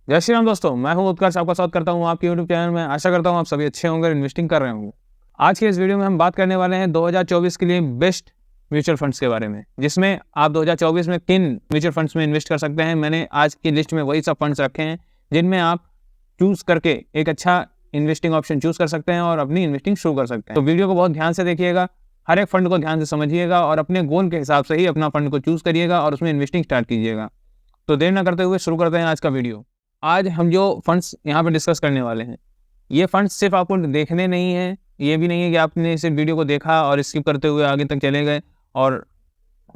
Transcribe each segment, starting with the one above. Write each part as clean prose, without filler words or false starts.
जय श्री राम दोस्तों, मैं हूं उत्कर्ष, आपका स्वागत करता हूं आपके YouTube चैनल में। आशा करता हूं आप सभी अच्छे होंगे, इन्वेस्टिंग कर रहे होंगे। आज के इस वीडियो में हम बात करने वाले हैं 2024 के लिए बेस्ट म्यूचुअल फंड्स के बारे में, जिसमें आप 2024 में किन म्यूचुअल फंड्स में इन्वेस्ट कर सकते हैं। मैंने आज की लिस्ट में वही सब फंड्स रखे हैं जिनमें आप चूज करके एक अच्छा इन्वेस्टिंग ऑप्शन चूज कर सकते हैं और अपनी इन्वेस्टिंग शुरू कर सकते हैं। तो वीडियो को बहुत ध्यान से देखिएगा, हर एक फंड को ध्यान से समझिएगा और अपने गोल के हिसाब से ही अपना फंड को चूज करिएगा और उसमें इन्वेस्टिंग स्टार्ट कीजिएगा। तो देर न करते हुए शुरू करते हैं आज का वीडियो। आज हम जो फंड्स यहाँ पे डिस्कस करने वाले हैं, ये फंड्स सिर्फ आपको देखने नहीं है, ये भी नहीं है कि आपने सिर्फ वीडियो को देखा और स्किप करते हुए आगे तक चले गए और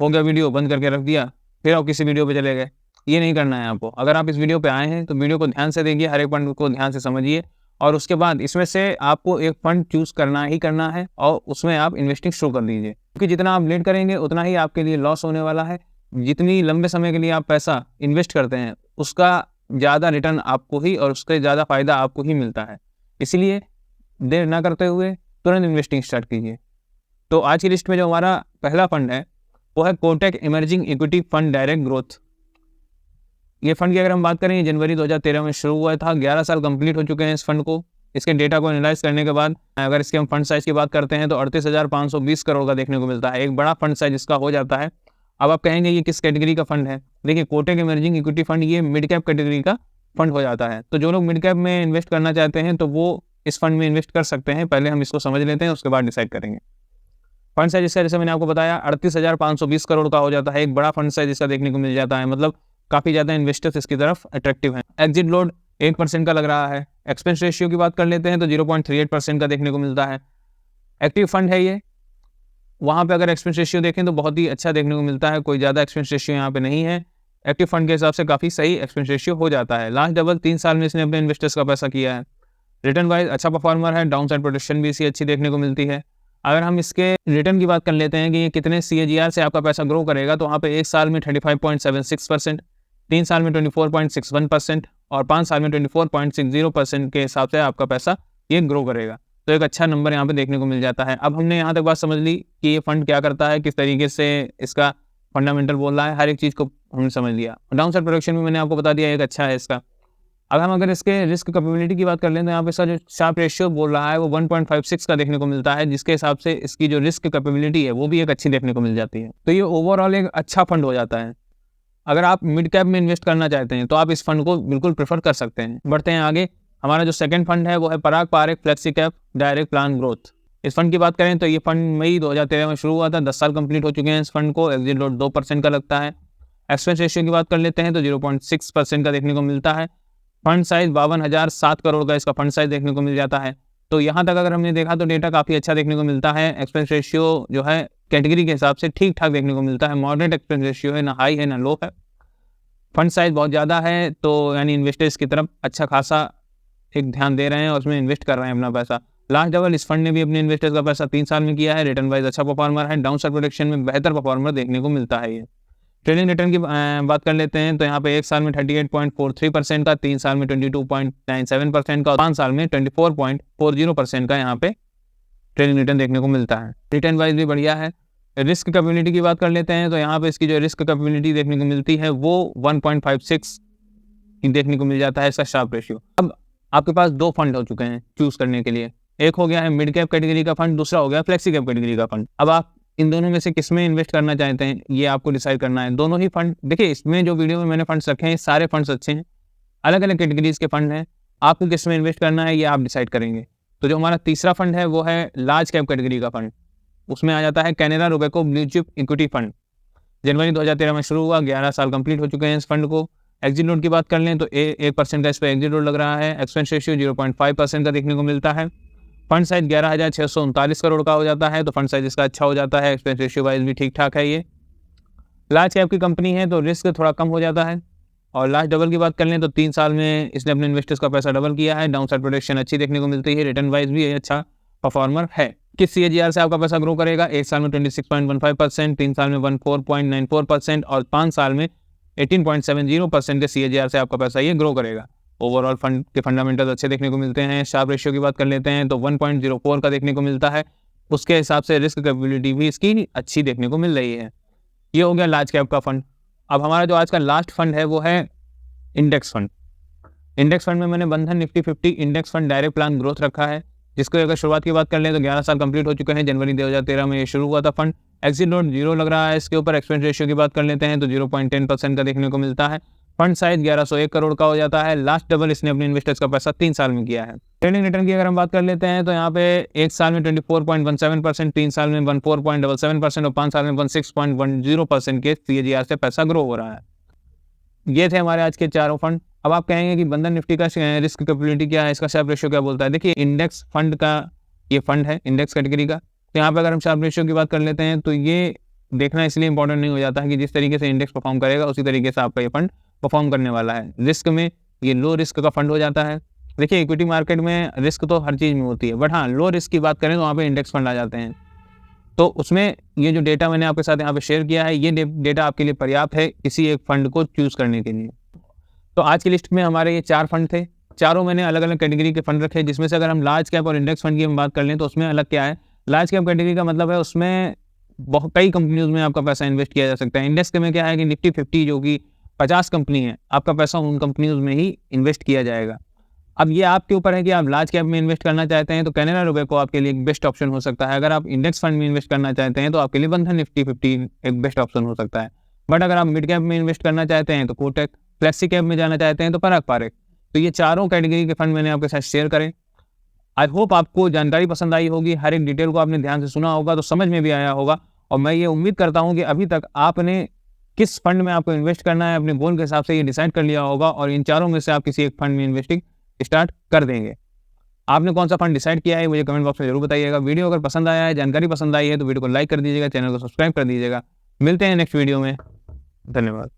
हो गया वीडियो बंद करके रख दिया, फिर आप किसी वीडियो पे चले गए। ये नहीं करना है आपको। अगर आप इस वीडियो पे आए हैं तो वीडियो को ध्यान से देखिए, हर एक फंड को ध्यान से समझिए और उसके बाद इसमें से आपको एक फंड चूज करना ही करना है और उसमें आप इन्वेस्टिंग शुरू कर दीजिए, क्योंकि जितना आप लेट करेंगे उतना ही आपके लिए लॉस होने वाला है। जितनी लंबे समय के लिए आप पैसा इन्वेस्ट करते हैं उसका ज़्यादा रिटर्न आपको ही और उसके ज़्यादा फायदा आपको ही मिलता है। इसलिए देर ना करते हुए तुरंत इन्वेस्टिंग स्टार्ट कीजिए। तो आज की लिस्ट में जो हमारा पहला फंड है वो है Kotak emerging equity fund direct growth. ये फंड की अगर हम बात करें, जनवरी 2013 में शुरू हुआ था, 11 साल कंप्लीट हो चुके हैं इस फंड को। इसके डेटा को एनालाइज करने के बाद अगर इसके हम फंड साइज की बात करते हैं तो 38,520 करोड़ का देखने को मिलता है। एक बड़ा फंड साइज इसका हो जाता है। अब आप कहेंगे ये किस कैटेगरी का फंड है। देखिए, कोटक इमर्जिंग इक्विटी फंड ये मिड कैप कैटेगरी का फंड हो जाता है। तो जो लोग मिड कैप में इन्वेस्ट करना चाहते हैं तो वो इस फंड में इन्वेस्ट कर सकते हैं। पहले हम इसको समझ लेते हैं, उसके बाद डिसाइड करेंगे। फंड साइज इसका, जैसे मैंने आपको बताया, 38,520 करोड़ का हो जाता है। एक बड़ा फंड साइज इसका देखने को मिल जाता है, मतलब काफ़ी ज़्यादा इन्वेस्टर्स इसकी तरफ अट्रैक्टिव हैं। एग्जिट लोड 8% का लग रहा है। एक्सपेंस रेशियो की बात कर लेते हैं तो 0.38% का देखने को मिलता है। एक्टिव फंड है ये, वहाँ पे अगर एक्सपेंस रेशियो देखें तो बहुत ही अच्छा देखने को मिलता है। कोई ज़्यादा एक्सपेंस रेशियो यहाँ पे नहीं है। एक्टिव फंड के हिसाब से काफ़ी सही एक्सपेंस रेशियो हो जाता है। लास्ट डबल 3 साल में इसने अपने इन्वेस्टर्स का पैसा किया है। रिटर्न वाइज अच्छा परफॉर्मर है। डाउन साइड प्रोटेक्शन भी इसी अच्छी देखने को मिलती है। अगर हम इसके रिटर्न की बात कर लेते हैं कि ये कितने CAGR से आपका पैसा ग्रो करेगा, तो वहाँ पे 1 साल में 35.76%, 3 साल में 24.61% और 5 साल में 24.60% के हिसाब से आपका पैसा ये ग्रो करेगा। तो एक अच्छा नंबर यहाँ पे देखने को मिल जाता है। अब हमने यहाँ तक बात समझ ली कि ये फंड क्या करता है, किस तरीके से इसका फंडामेंटल बोल रहा है, हर एक चीज़ को हमने समझ लिया। डाउन साइड प्रोडक्शन भी मैंने आपको बता दिया एक अच्छा है इसका। अब हम अगर इसके रिस्क कैपेबिलिटी की बात कर लें तो यहाँ पे इसका जो शार्प रेशियो बोल रहा है वो 1.56 का देखने को मिलता है, जिसके हिसाब से इसकी जो रिस्क कैपेबिलिटी है वो भी एक अच्छी देखने को मिल जाती है। तो ये ओवरऑल एक अच्छा फंड हो जाता है। अगर आप मिड कैप में इन्वेस्ट करना चाहते हैं तो आप इस फंड को बिल्कुल प्रेफर कर सकते हैं। बढ़ते हैं आगे। हमारा जो सेकंड फंड है वो है Parag Parekh flexi cap direct plan growth. इस फंड की बात करें तो ये फंड मई 2013 में शुरू हुआ था। 10 साल कंप्लीट हो चुके हैं इस फंड को। एग्जिट लोड 2% का लगता है। एक्सपेंस रेशियो की बात कर लेते हैं तो 0.6% का देखने को मिलता है। फंड साइज 52,007 करोड़ का इसका फंड साइज देखने को मिल जाता है। तो यहाँ तक अगर हमने देखा तो डेटा काफ़ी अच्छा देखने को मिलता है। एक्सपेंस रेशियो जो है कैटेगरी के हिसाब से ठीक ठाक देखने को मिलता है। मॉडरेट एक्सपेंस रेशियो है, ना हाई है ना लो है। फंड साइज बहुत ज़्यादा है, तो यानी इन्वेस्टर्स की तरफ अच्छा खासा एक ध्यान दे रहे हैं और उसमें इन्वेस्ट कर रहे हैं अपना पैसा। लास्ट डबल इस फंड ने भी अपने इन्वेस्टर्स का पैसा 3 साल में किया है। रिटर्न वाइज अच्छा परफॉर्मर है। डाउन साइड प्रोटेक्शन में बेहतर परफॉर्मर देखने को मिलता है ये। ट्रेडिंग रिटर्न की बात कर लेते हैं तो यहाँ पे 1 साल में 38.43% का, 3 साल में 22.97% का और 5 साल में 24.40% का यहाँ पे ट्रेडिंग रिटर्न देखने को मिलता है। रिटर्न वाइज भी बढ़िया है। रिस्क कैपेबिलिटी की बात कर लेते हैं तो यहाँ पे इसकी जो रिस्क कैपेबिलिटी देखने को मिलती है वो 1.56 देखने को मिल जाता है इसका शार्प रेशियो। अब आपके पास 2 फंड हो चुके हैं चूज करने के लिए। एक हो गया है मिड कैप कैटेगरी का फंड, दूसरा हो गया फ्लेक्सी कैप कैटेगरी का फंड। अब आप इन दोनों में से किस में इन्वेस्ट करना चाहते हैं ये आपको डिसाइड करना है। दोनों ही फंड, देखिए इसमें जो वीडियो में मैंने फंड्स रखे हैं सारे फंड्स अच्छे हैं, अलग अलग कैटेगरीज के फंड हैं। आपको किस में इन्वेस्ट करना है ये आप डिसाइड करेंगे। तो जो हमारा तीसरा फंड है वो है लार्ज कैप कैटेगरी का फंड। उसमें आ जाता है Canara Robeco blue chip equity fund. जनवरी 2013 में शुरू हुआ, 11 साल कंप्लीट हो चुके हैं इस फंड को। एग्जिट लोड की बात कर लें तो 1% का इस पर एग्जिट लोड लग रहा है। एक्सपेंस रेशियो 0.5% का देखने को मिलता है। फंड साइज 11,639 करोड़ का हो जाता है, तो फंड साइज इसका अच्छा हो जाता है। एक्सपेंस रेशियो वाइज भी ठीक ठाक है। ये लार्ज कैप की कंपनी है तो रिस्क थोड़ा कम हो जाता है। और लास्ट डबल की बात कर लें तो 3 साल में इसने अपने इन्वेस्टर्स का पैसा डबल किया है। डाउन साइड प्रोटेक्शन अच्छी देखने को मिलती है। रिटर्न वाइज भी अच्छा परफॉर्मर है। किस CAGR से आपका पैसा ग्रो करेगा? 1 साल में 26.15%, 3 साल में 14.94% और 5 साल में 18.70% के CAGR से आपका पैसा ये ग्रो करेगा। ओवरऑल फंड के फंडामेंटल अच्छे देखने को मिलते हैं। शार्प रेशियो की बात कर लेते हैं तो 1.04 का देखने को मिलता है। उसके हिसाब से रिस्क कैपेबिलिटी भी इसकी अच्छी देखने को मिल रही है। ये हो गया लार्ज कैप का फंड। अब हमारा जो आज का लास्ट फंड है वो है इंडेक्स फंड। इंडेक्स फंड में मैंने बंधन Nifty 50 index fund direct plan growth रखा है, जिसको अगर शुरुआत की बात कर लें तो 11 साल कंप्लीट हो चुके हैं। जनवरी 2013 में ये शुरू हुआ था फंड। एग्जिट लोड 0 लग रहा है इसके ऊपर। एक्सपेंस रेशियो की बात कर लेते हैं तो 0.10% का देखने को मिलता है। फंड साइज 1101 करोड़ का हो जाता है। लास्ट डबल इसने अपने इन्वेस्टर्स का पैसा 3 साल में किया है। ट्रेडिंग रिटर्न की अगर हम बात कर लेते हैं तो यहाँ पे 1 साल में 24.17%, 3 साल में 14.77% और 5 साल में 16.10% के CAGR से पैसा ग्रो हो रहा है। ये थे हमारे आज के चारों फंड। अब आप कहेंगे कि बंधन निफ्टी का रिस्क कैपेबिलिटी क्या है, इसका शार्प रेशियो क्या बोलता है। देखिए इंडेक्स फंड का ये फंड है इंडेक्स कैटेगरी का, तो यहाँ पे अगर हम शार्प रेशियो की बात कर लेते हैं तो ये देखना इसलिए इंपॉर्टेंट नहीं हो जाता है कि जिस तरीके से इंडेक्स परफॉर्म करेगा उसी तरीके से आपका ये फंड परफॉर्म करने वाला है। रिस्क में ये लो रिस्क का फंड हो जाता है। देखिए इक्विटी मार्केट में रिस्क तो हर चीज़ में होती है, बट हाँ लो रिस्क की बात करें तो वहाँ पे इंडेक्स फंड आ जाते हैं। तो उसमें ये जो डेटा मैंने आपके साथ यहाँ पे शेयर किया है, ये डेटा आपके लिए पर्याप्त है किसी एक फंड को चूज करने के लिए। तो आज की लिस्ट में हमारे ये 4 फंड थे। चारों मैंने अलग अलग कैटेगरी के फंड रखे, जिसमें से अगर हम लार्ज कैप और इंडेक्स फंड की हम बात कर लें तो उसमें अलग क्या है। लार्ज कैप कैटेगरी का मतलब है उसमें बहुत कई कंपनीज में आपका पैसा इन्वेस्ट किया जा सकता है। इंडेक्स में क्या है कि निफ्टी 50 जो कि 50 कंपनी है, आपका पैसा उन कंपनीज में ही इन्वेस्ट किया जाएगा। अब ये आपके ऊपर है कि आप लार्ज कैप में इन्वेस्ट करना चाहते हैं तो कैनरा रोबेको आपके लिए एक बेस्ट ऑप्शन हो सकता है। अगर आप इंडेक्स फंड में इन्वेस्ट करना चाहते हैं तो आपके लिए बंधन निफ्टी 50 एक बेस्ट ऑप्शन हो सकता है। बट अगर आप मिड कैप में इन्वेस्ट करना चाहते हैं तो कोटक, फ्लेक्सी कैप में जाना चाहते हैं तो पराग पारेख। तो ये चारों कैटेगरी के फंड मैंने आपके साथ शेयर करें। आई होप आपको जानकारी पसंद आई होगी, हर एक डिटेल को आपने ध्यान से सुना होगा तो समझ में भी आया होगा। और मैं ये उम्मीद करता हूँ कि अभी तक आपने किस फंड में आपको इन्वेस्ट करना है अपने गोल के हिसाब से ये डिसाइड कर लिया होगा और इन चारों में से आप किसी एक फंड में इन्वेस्टिंग स्टार्ट कर देंगे। आपने कौन सा फंड डिसाइड किया है मुझे कमेंट बॉक्स में जरूर बताइएगा। वीडियो अगर पसंद आया है, जानकारी पसंद आई है तो वीडियो को लाइक कर दीजिएगा, चैनल को सब्सक्राइब कर दीजिएगा। मिलते हैं नेक्स्ट वीडियो में। धन्यवाद।